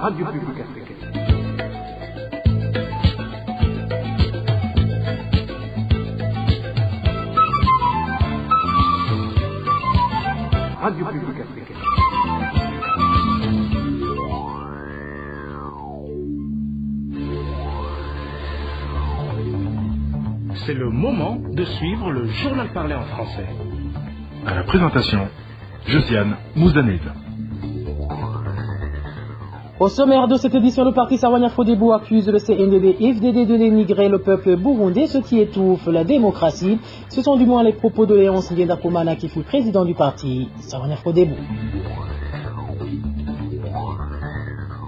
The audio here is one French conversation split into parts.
Radio Publique Africaine. Radio Publique Africaine. C'est le moment de suivre le journal parlé en français. À la présentation, Josiane Mouzaned. Au sommaire de cette édition, le parti Sawanya Frodebo accuse le CNDD-FDD de dénigrer le peuple burundais, ce qui étouffe la démocratie. Ce sont du moins les propos de Léonce Ngendakumana qui fut président du parti Sawanya Frodebo.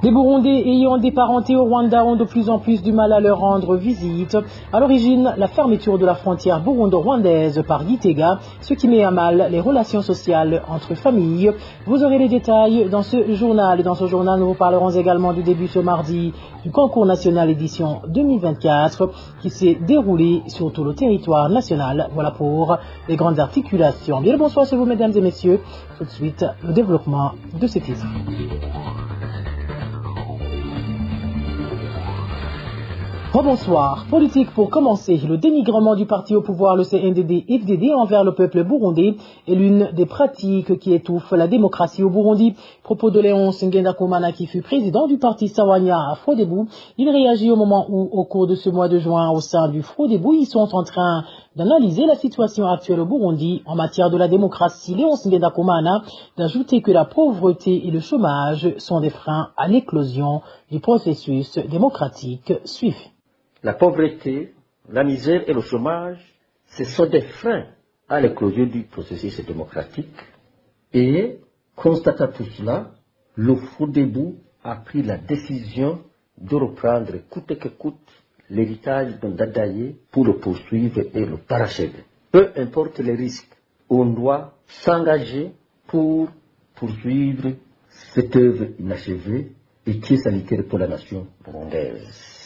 Les Burundais ayant des parentés au Rwanda ont de plus en plus du mal à leur rendre visite. À l'origine, la fermeture de la frontière burundo-rwandaise par Gitega, ce qui met à mal les relations sociales entre familles. Vous aurez les détails dans ce journal. Dans ce journal, nous vous parlerons également du début ce mardi du concours national édition 2024 qui s'est déroulé sur tout le territoire national. Voilà pour les grandes articulations. Bien le bonsoir sur vous, mesdames et messieurs. Tout de suite, le développement de cette édition. Rebonsoir. Politique pour commencer. Le dénigrement du parti au pouvoir, le CNDD-FDD, envers le peuple burundais est l'une des pratiques qui étouffent la démocratie au Burundi. Propos de Léonce Ngendakumana qui fut président du parti Sawanya Frodebo. Il réagit au moment où, au cours de ce mois de juin, au sein du Frodebo, ils sont en train d'analyser la situation actuelle au Burundi en matière de la démocratie. Léonce Ngendakumana d'ajouter que la pauvreté et le chômage sont des freins à l'éclosion du processus démocratique suivi. La pauvreté, la misère et le chômage, ce sont des freins à l'éclosion du processus démocratique. Et, constatant tout cela, le Frodebo a pris la décision de reprendre coûte que coûte l'héritage de Ndadaye pour le poursuivre et le parachever. Peu importe les risques, on doit s'engager pour poursuivre cette œuvre inachevée et qui est salutaire pour la nation burundaise.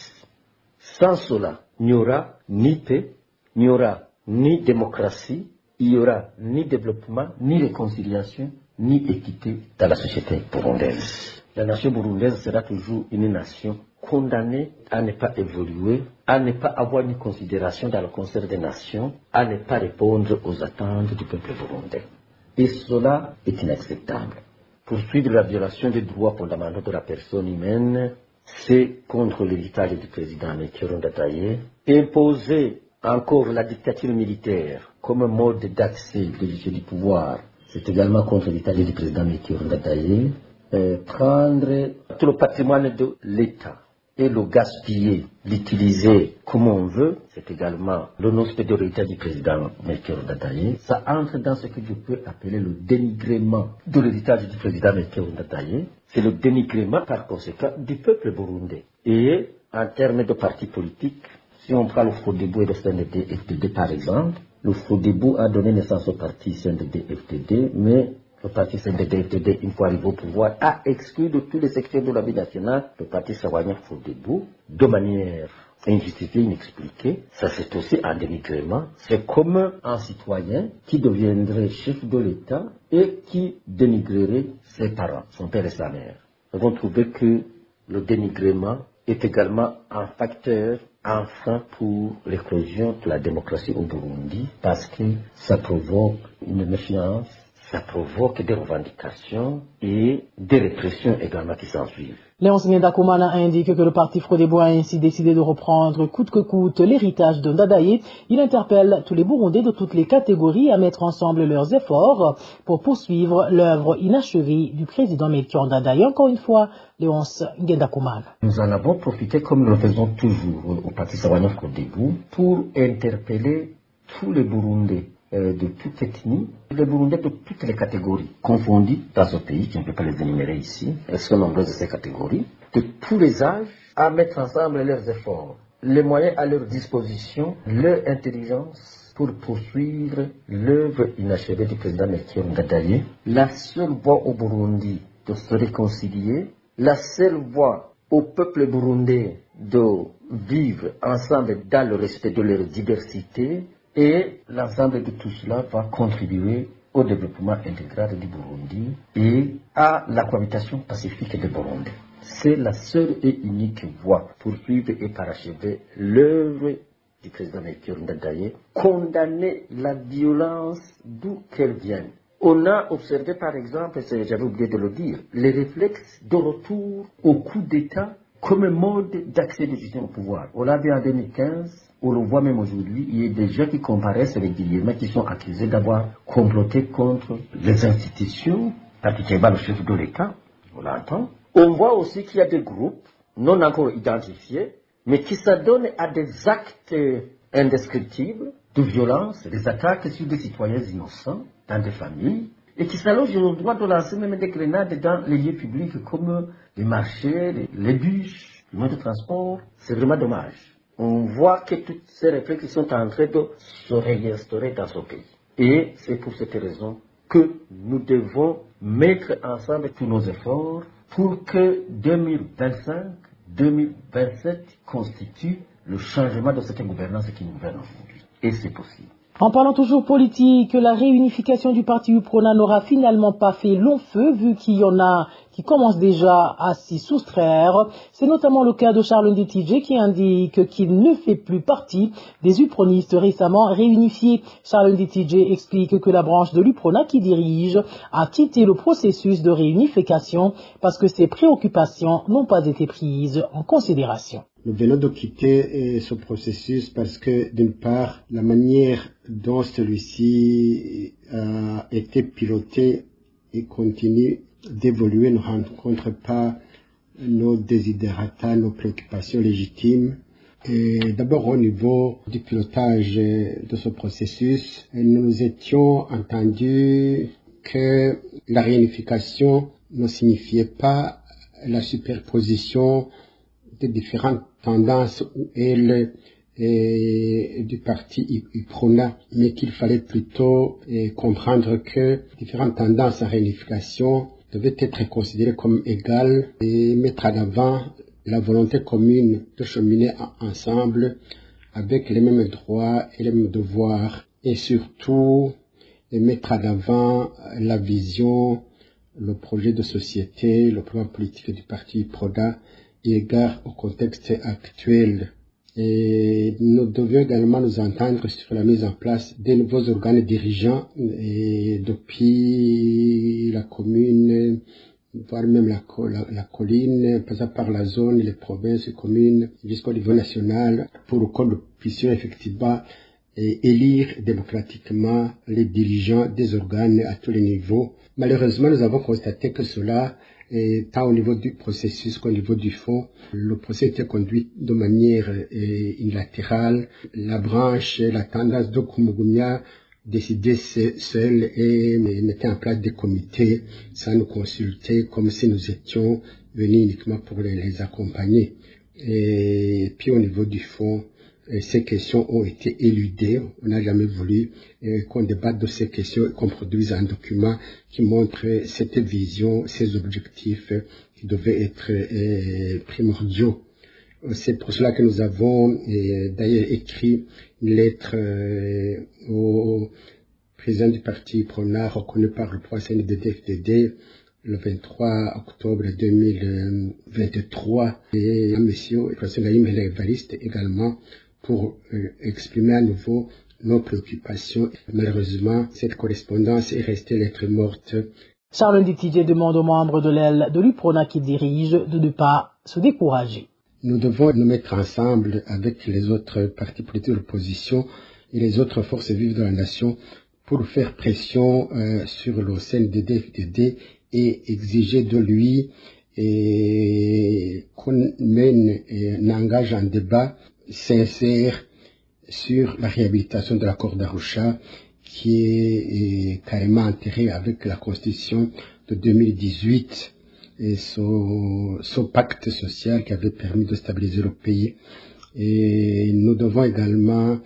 Sans cela, il n'y aura ni paix, il n'y aura ni démocratie, il n'y aura ni développement, ni réconciliation, ni équité dans la société burundaise. La nation burundaise sera toujours une nation condamnée à ne pas évoluer, à ne pas avoir une considération dans le concert des nations, à ne pas répondre aux attentes du peuple burundais. Et cela est inacceptable. Poursuivre la violation des droits fondamentaux de la personne humaine, c'est contre l'héritage du président Melchior Ndadaye. Imposer encore la dictature militaire comme mode d'accès de gestion du pouvoir, c'est également contre l'héritage du président Melchior Ndadaye. Prendre tout le patrimoine de l'État et le gaspiller, l'utiliser comme on veut, c'est également le non-respect de l'héritage du président Melchior Ndadaye. Ça entre dans ce que je peux appeler le dénigrement de l'héritage du président Melchior Ndadaye. C'est le dénigrement par conséquent du peuple burundais. Et en termes de partis politiques, si on prend le Frodebo et le CNDD-FDD par exemple, le Frodebo a donné naissance au parti CNDD-FDD, mais le parti CNDD-FDD, une fois arrivé au pouvoir, a exclu de tous les secteurs de la vie nationale le parti Sawanya Frodebo de manière injustifiée, inexpliquée. Ça, c'est aussi un dénigrement. C'est comme un citoyen qui deviendrait chef de l'État et qui dénigrerait ses parents, son père et sa mère. Nous avons trouvé que le dénigrement est également un facteur, un frein pour l'éclosion de la démocratie au Burundi parce que ça provoque une méfiance, ça provoque des revendications et des répressions également qui s'ensuivent. Léonce Ngendakumana indique que le parti Frodebo a ainsi décidé de reprendre coûte que coûte l'héritage de Ndadaye. Il interpelle tous les Burundais de toutes les catégories à mettre ensemble leurs efforts pour poursuivre l'œuvre inachevée du président Melchior Ndadaye. Encore une fois, Léonce Ngendakumana. Nous en avons profité, comme nous le faisons toujours au parti Sawanya Frodebo, pour interpeller tous les Burundais de toute ethnie, les Burundais de toutes les catégories confondues dans ce pays, je ne peux pas les énumérer ici, elles sont nombreuses de ces catégories, de tous les âges, à mettre ensemble leurs efforts, les moyens à leur disposition, leur intelligence pour poursuivre l'œuvre inachevée du président Melchior Ndadaye. La seule voie au Burundi de se réconcilier, la seule voie au peuple burundais de vivre ensemble dans le respect de leur diversité. Et l'ensemble de tout cela va contribuer au développement intégral du Burundi et à la cohabitation pacifique des Burundais. C'est la seule et unique voie pour suivre et parachever l'œuvre du président Melchior Ndadaye, condamner la violence d'où qu'elle vienne. On a observé par exemple, j'avais oublié de le dire, les réflexes de retour au coup d'État comme un mode d'accès légitime au pouvoir. On l'a vu en 2015, on le voit même aujourd'hui, il y a des gens qui comparaissent régulièrement, qui sont accusés d'avoir comploté contre les institutions, particulièrement le chef de l'État, on l'entend. On voit aussi qu'il y a des groupes non encore identifiés, mais qui s'adonnent à des actes indescriptibles de violence, des attaques sur des citoyens innocents, dans des familles, et qui s'allongent le droit de lancer même des grenades dans les lieux publics comme les marchés, les bus, les moyens de transport. C'est vraiment dommage. On voit que toutes ces réflexes sont en train de se réinstaurer dans ce pays. Et c'est pour cette raison que nous devons mettre ensemble tous nos efforts pour que 2025-2027 constitue le changement de cette gouvernance qui nous gouverne aujourd'hui. Et c'est possible. En parlant toujours politique, la réunification du parti UPRONA n'aura finalement pas fait long feu vu qu'il y en a qui commencent déjà à s'y soustraire. C'est notamment le cas de Charles Nditije qui indique qu'il ne fait plus partie des UPRONistes récemment réunifiés. Charles Nditije explique que la branche de l'UPRONA qui dirige a quitté le processus de réunification parce que ses préoccupations n'ont pas été prises en considération. Nous venons de quitter ce processus parce que, d'une part, la manière dont celui-ci a été piloté et continue d'évoluer ne rencontre pas nos desiderata, nos préoccupations légitimes. Et d'abord, au niveau du pilotage de ce processus, nous nous étions entendus que la réunification ne signifiait pas la superposition de différentes tendances du parti UPRONA, mais qu'il fallait plutôt comprendre que différentes tendances en réunification devaient être considérées comme égales et mettre en avant la volonté commune de cheminer ensemble avec les mêmes droits et les mêmes devoirs, et surtout mettre en avant la vision, le projet de société, le programme politique du parti UPRONA égard au contexte actuel. Et nous devions également nous entendre sur la mise en place des nouveaux organes dirigeants et depuis la commune, voire même la colline, passant par la zone, les provinces, les communes, jusqu'au niveau national, pour que nous puissions effectivement élire démocratiquement les dirigeants des organes à tous les niveaux. Malheureusement, nous avons constaté que cela, tant au niveau du processus qu'au niveau du fond, le processus était conduit de manière unilatérale. La branche, la tendance de Kumugunya décidait seule et mettait en place des comités sans nous consulter, comme si nous étions venus uniquement pour les accompagner. Et puis au niveau du fond, ces questions ont été éludées. On n'a jamais voulu qu'on débatte de ces questions et qu'on produise un document qui montre cette vision, ces objectifs qui devaient être primordiaux. C'est pour cela que nous avons d'ailleurs écrit une lettre au président du parti UPRONA reconnu par le 3 CNDD-FDD le 23 octobre 2023 et à monsieur le professeur Naïm Evariste également pour exprimer à nouveau nos préoccupations. Malheureusement, cette correspondance est restée lettre morte. Charles Nditije demande aux membres de l'aile de l'UPRONA qui dirige de ne pas se décourager. Nous devons nous mettre ensemble avec les autres partis politiques de l'opposition et les autres forces vives de la nation pour faire pression sur le CNDD-FDD et exiger de lui qu'on mène un engage en débat sincère sur la réhabilitation de l'accord d'Arusha qui est carrément enterré avec la Constitution de 2018 et son pacte social qui avait permis de stabiliser le pays. Et nous devons également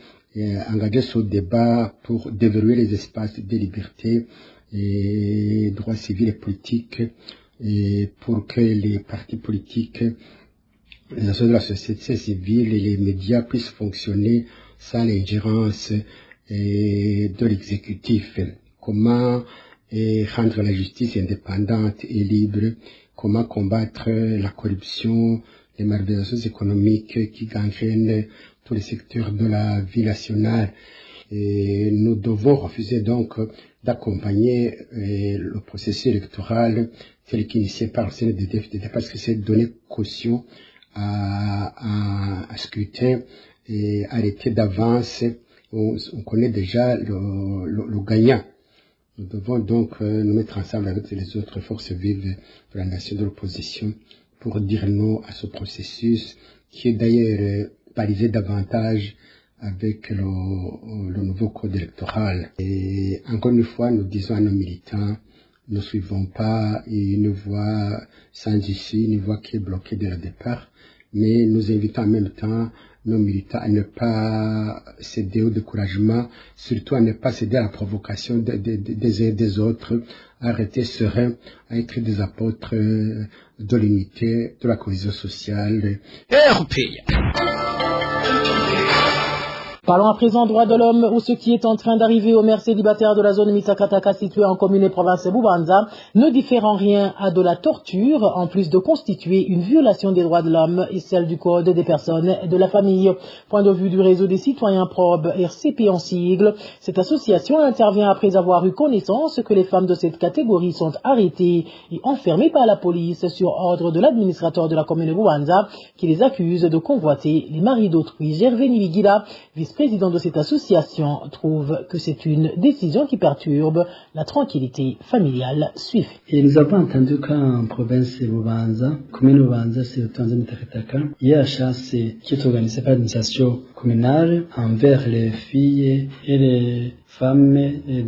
engager ce débat pour déverrouiller les espaces de liberté et droits civils et politiques et pour que les partis politiques, les associations de la société civile et les médias puissent fonctionner sans l'ingérence de l'exécutif. Comment rendre la justice indépendante et libre, comment combattre la corruption, les malversations économiques qui gangrènent tous les secteurs de la vie nationale. Et nous devons refuser donc d'accompagner le processus électoral tel qu'initié par le CNDD-FDD parce que c'est donner caution à scrutin et arrêter d'avance. On connaît déjà le gagnant. Nous devons donc nous mettre ensemble avec les autres forces vives de la nation de l'opposition pour dire non à ce processus qui est d'ailleurs balisé davantage avec le nouveau code électoral. Et encore une fois, nous disons à nos militants, ne suivons pas une voie sans issue, une voie qui est bloquée dès le départ, mais nous invitons en même temps nos militants à ne pas céder au découragement, surtout à ne pas céder à la provocation des uns et des autres, à rester serein, à être des apôtres de l'unité, de la cohésion sociale. Parlons à présent droits de l'homme où ce qui est en train d'arriver aux mères célibataires de la zone Misakataka située en commune et province de Bubanza ne diffère en rien à de la torture, en plus de constituer une violation des droits de l'homme et celle du code des personnes et de la famille. Point de vue du réseau des citoyens probes, RCP en sigle, cette association intervient après avoir eu connaissance que les femmes de cette catégorie sont arrêtées et enfermées par la police sur ordre de l'administrateur de la commune de Bubanza qui les accuse de convoiter les maris d'autrui. Gervais Nivigila, vice-président de cette association, trouve que c'est une décision qui perturbe la tranquillité familiale. Suivez. Et nous avons entendu qu'en province de Bubanza, commune Bubanza, c'est au Tanzanie Takataka, il y a un chasse qui est organisée par l'administration communale envers les filles et les femmes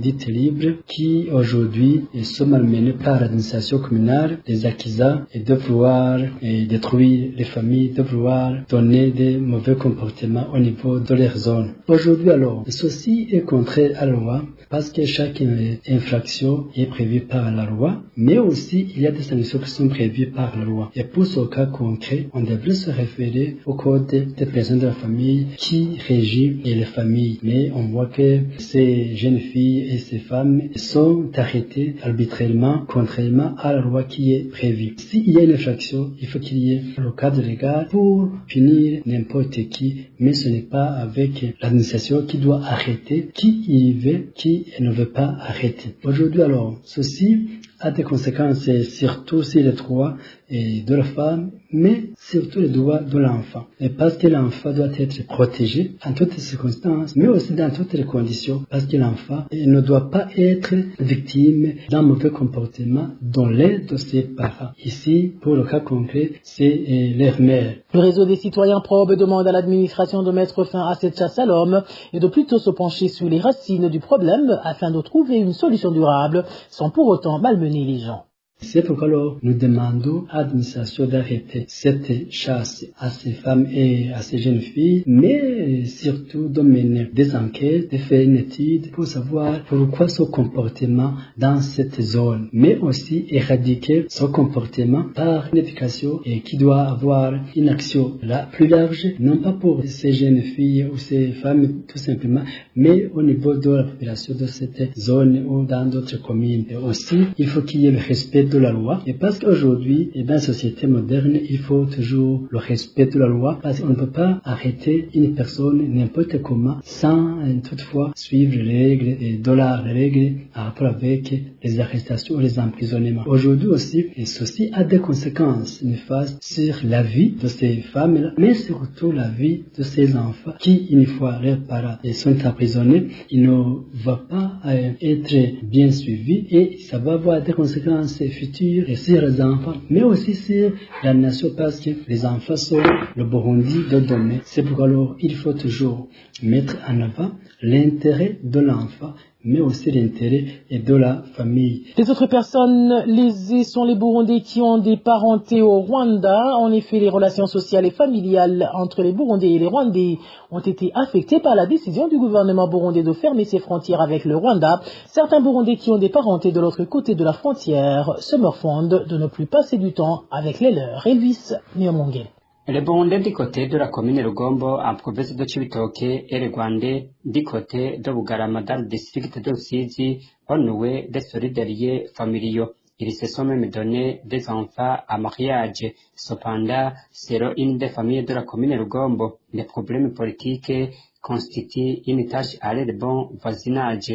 dites libres qui aujourd'hui sont malmenées par l'administration communale, les accusant et de vouloir détruire les familles, de vouloir donner des mauvais comportements au niveau de leur zone. Aujourd'hui alors, ceci est contraire à la loi parce que chaque infraction est prévue par la loi, mais aussi il y a des sanctions qui sont prévues par la loi. Et pour ce cas concret, on devrait se référer au code des personnes de la famille qui régit les familles. Mais on voit que ces jeunes filles et ces femmes sont arrêtées arbitrairement, contrairement à la loi qui est prévue. S'il y a une infraction, il faut qu'il y ait le cadre légal pour punir n'importe qui, mais ce n'est pas avec l'administration qui doit arrêter qui y veut, qui ne veut pas arrêter. Aujourd'hui alors, ceci a des conséquences surtout sur les droits de la femme, mais surtout les droits de l'enfant. Et parce que l'enfant doit être protégé en toutes les circonstances, mais aussi dans toutes les conditions, parce que l'enfant ne doit pas être victime d'un mauvais comportement dans l'aide de ses parents. Ici, pour le cas concret, c'est leur mère. Le réseau des citoyens probes demande à l'administration de mettre fin à cette chasse à l'homme et de plutôt se pencher sur les racines du problème afin de trouver une solution durable sans pour autant malmener les gens. C'est pourquoi alors nous demandons à l'administration d'arrêter cette chasse à ces femmes et à ces jeunes filles, mais surtout de mener des enquêtes, de faire une étude pour savoir pourquoi ce comportement dans cette zone, mais aussi éradiquer ce comportement par une éducation et qui doit avoir une action plus large, non pas pour ces jeunes filles ou ces femmes tout simplement, mais au niveau de la population de cette zone ou dans d'autres communes. Et aussi, il faut qu'il y ait le respect de la loi. Et parce qu'aujourd'hui, dans la société moderne, il faut toujours le respect de la loi parce qu'on ne peut pas arrêter une personne n'importe comment sans toutefois suivre les règles et de la règle à rapport avec les arrestations ou les emprisonnements. Aujourd'hui aussi, et ceci a des conséquences néfastes sur la vie de ces femmes-là, mais surtout la vie de ces enfants qui, une fois leurs parents sont emprisonnés, ils ne vont pas être bien suivis et ça va avoir des conséquences futures et sur les enfants, mais aussi sur la nation parce que les enfants sont le Burundi de demain. C'est pourquoi alors il faut toujours mettre en avant l'intérêt de l'enfant, mais aussi l'intérêt de la famille. Les autres personnes lésées sont les Burundais qui ont des parentés au Rwanda. En effet, les relations sociales et familiales entre les Burundais et les Rwandais ont été affectées par la décision du gouvernement burundais de fermer ses frontières avec le Rwanda. Certains Burundais qui ont des parentés de l'autre côté de la frontière se morfondent de ne plus passer du temps avec les leurs. Elvis Niyomonge. Les Burundais du côté de la commune Rugombo en province de Chibitoke et les Rwandais du côté de Bugarama dans le district de Rusizi ont noué des solidarités familiaux. ils se sont même donné des enfants à mariage. Cependant, selon une des familles de la commune Rugombo, les problèmes politiques constituent une tâche à l'aide de bon voisinage.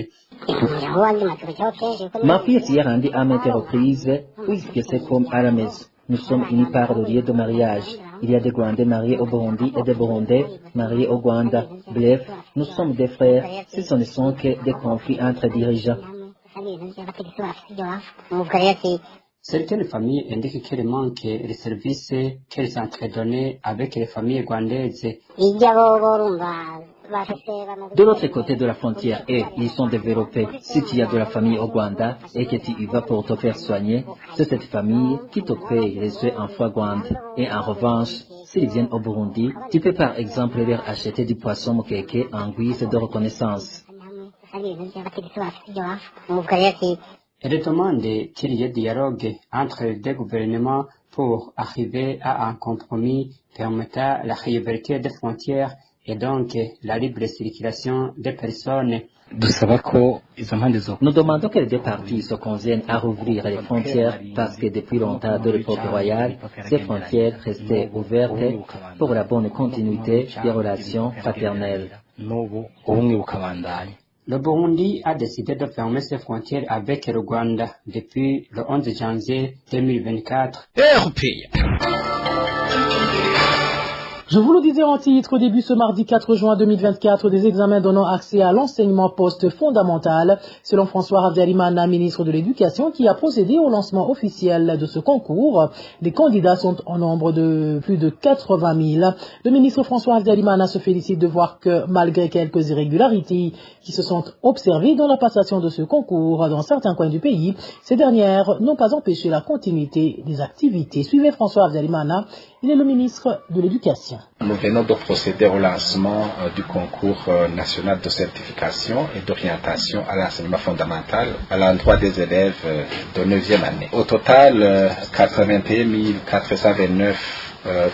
Ma fille s'y est rendue à maintes reprises, puisque c'est comme à la maison. Nous sommes unis par le lieu de mariage. Il y a des Rwandais mariés au Burundi et des Burundais mariés au Rwanda. Bref, nous sommes des frères. Ce ne sont que des conflits entre dirigeants. Certaines familles indiquent qu'elles manquent les services qu'elles s'entredonnent avec les familles rwandaises. De l'autre côté de la frontière, ils sont développés. Si tu as de la famille au Rwanda et que tu y vas pour te faire soigner, c'est cette famille qui te paye les soins en foie Rwanda. Et en revanche, s'ils viennent au Burundi, tu peux par exemple leur acheter du poisson mokeke en guise de reconnaissance. Elle demande qu'il y ait dialogue entre les deux gouvernements pour arriver à un compromis permettant la réouverture des frontières et donc la libre circulation des personnes. Nous demandons que les deux parties se conviennent à rouvrir les frontières parce que depuis longtemps, de l'époque royale, ces frontières restaient ouvertes pour la bonne continuité des relations fraternelles. Le Burundi a décidé de fermer ses frontières avec le Rwanda depuis le 11 janvier 2024. Je vous le disais en titre, au début ce mardi 4 juin 2024, des examens donnant accès à l'enseignement post-fondamental, selon François Ravdialimana, ministre de l'Éducation, qui a procédé au lancement officiel de ce concours. Les candidats sont en nombre de plus de 80 000. Le ministre François Ravdialimana se félicite de voir que, malgré quelques irrégularités qui se sont observées dans la passation de ce concours dans certains coins du pays, ces dernières n'ont pas empêché la continuité des activités. Suivez François Ravdialimana, il est le ministre de l'Éducation. Nous venons de procéder au lancement du concours national de certification et d'orientation à l'enseignement fondamental à l'endroit des élèves de 9e année. Au total, 81 429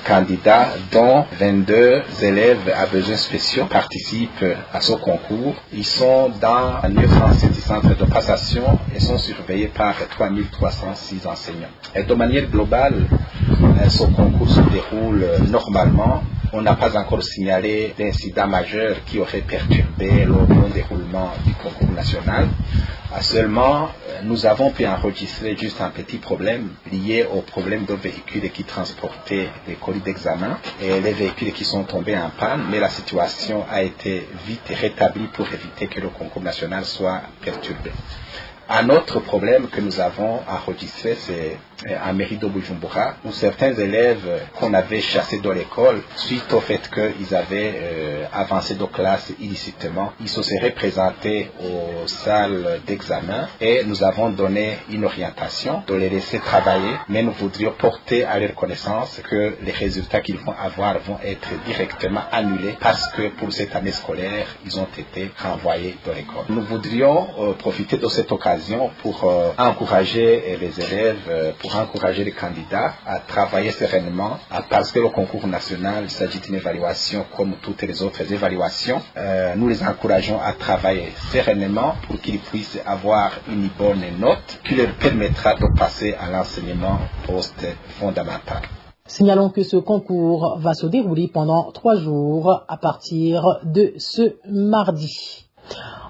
candidats, dont 22 élèves à besoins spéciaux participent à ce concours. Ils sont dans 907 centres de passation et sont surveillés par 3306 enseignants. Et de manière globale, ce concours se déroule normalement. On n'a pas encore signalé d'incidents majeurs qui auraient perturbé le bon déroulement du concours national. Seulement, nous avons pu enregistrer juste un petit problème lié au problème de véhicules qui transportaient les colis d'examen et les véhicules qui sont tombés en panne, mais la situation a été vite rétablie pour éviter que le concours national soit perturbé. Un autre problème que nous avons enregistré, c'est à mairie de Bujumbura, où certains élèves qu'on avait chassés de l'école, suite au fait qu'ils avaient avancé de classe illicitement, ils se seraient présentés aux salles d'examen et nous avons donné une orientation de les laisser travailler, mais nous voudrions porter à leur connaissance que les résultats qu'ils vont avoir vont être directement annulés parce que pour cette année scolaire, ils ont été renvoyés de l'école. Nous voudrions profiter de cette occasion pour encourager les élèves, pour encourager les candidats à travailler sereinement, parce que le concours national, il s'agit d'une évaluation comme toutes les autres évaluations. Nous les encourageons à travailler sereinement pour qu'ils puissent avoir une bonne note qui leur permettra de passer à l'enseignement post-fondamental. Signalons que ce concours va se dérouler pendant 3 jours à partir de ce mardi.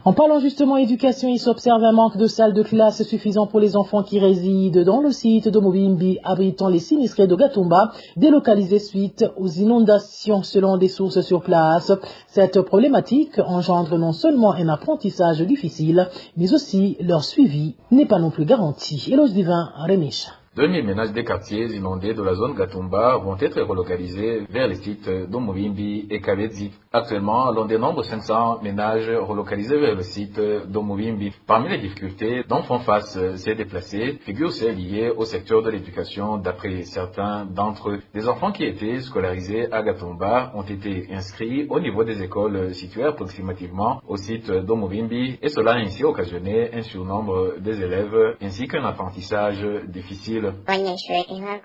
En parlant justement éducation, il s'observe un manque de salles de classe suffisant pour les enfants qui résident dans le site de Mubimbi, abritant les sinistrés de Gatumba, délocalisés suite aux inondations selon des sources sur place. Cette problématique engendre non seulement un apprentissage difficile, mais aussi leur suivi n'est pas non plus garanti. Éloge Divin, Renisha. 2000 ménages des quartiers inondés de la zone Gatumba vont être relocalisés vers les sites d'Omubimbi et Kabezi. Actuellement, l'on dénombre 500 ménages relocalisés vers le site d'Omubimbi. Parmi les difficultés dont font face ces déplacés, figurent celles liées au secteur de l'éducation. D'après certains d'entre eux, les enfants qui étaient scolarisés à Gatumba ont été inscrits au niveau des écoles situées approximativement au site d'Omubimbi et cela a ainsi occasionné un surnombre des élèves ainsi qu'un apprentissage difficile. Mobiles.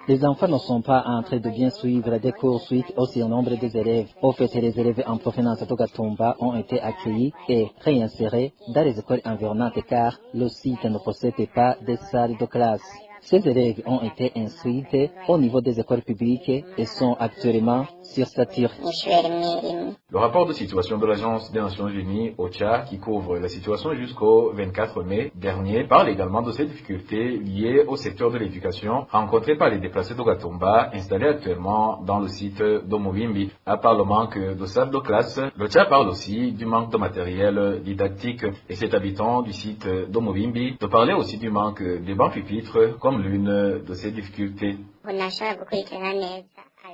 Les enfants ne sont pas en train de bien suivre des cours suite aussi au nombre des élèves. Au fait, les élèves en provenance de Gatumba ont été accueillis et réinsérés dans les écoles environnantes car le site ne possède pas de salles de classe. Ces élèves ont été instruits au niveau des écoles publiques et sont actuellement sursaturés. Le rapport de situation de l'Agence des Nations Unies, OCHA, qui couvre la situation jusqu'au 24 mai dernier, parle également de ces difficultés liées au secteur de l'éducation rencontrées par les déplacés de Gatumba installés actuellement dans le site d'Omuvimbi. À part le manque de salles de classe, l'OCHA parle aussi du manque de matériel didactique et cet habitant du site d'Omuvimbi de parler aussi du manque des bancs pupitres comme l'une de ces difficultés.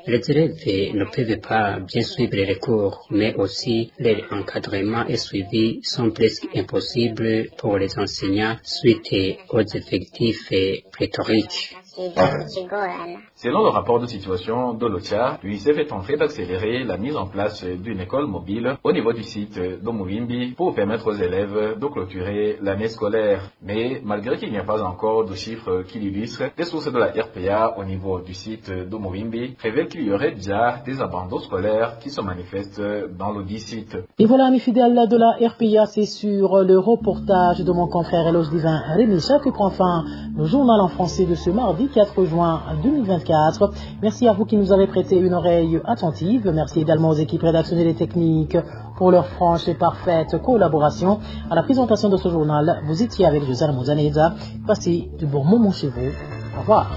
Les élèves ne peuvent pas bien suivre les cours, mais aussi l'encadrement et suivi sont presque impossibles pour les enseignants suite aux effectifs pléthoriques. Selon le rapport de situation de l'OCHA, l'UNICEF est en train d'accélérer la mise en place d'une école mobile au niveau du site d'Omuvimbi pour permettre aux élèves de clôturer l'année scolaire. Mais malgré qu'il n'y a pas encore de chiffres qui l'illustrent, les sources de la RPA au niveau du site d'Omuvimbi révèlent qu'il y aurait déjà des abandons scolaires qui se manifestent dans le dit site. Et voilà, amis fidèles de la RPA, c'est sur le reportage de mon confrère Eloge Divin Rémicha que prend fin le journal en français de ce mardi 4 juin 2024. Merci à vous qui nous avez prêté une oreille attentive. Merci également aux équipes rédactionnelles et techniques pour leur franche et parfaite collaboration. À la présentation de ce journal, vous étiez avec José Mouzaneza. Passez du bon moment chez vous. Au revoir.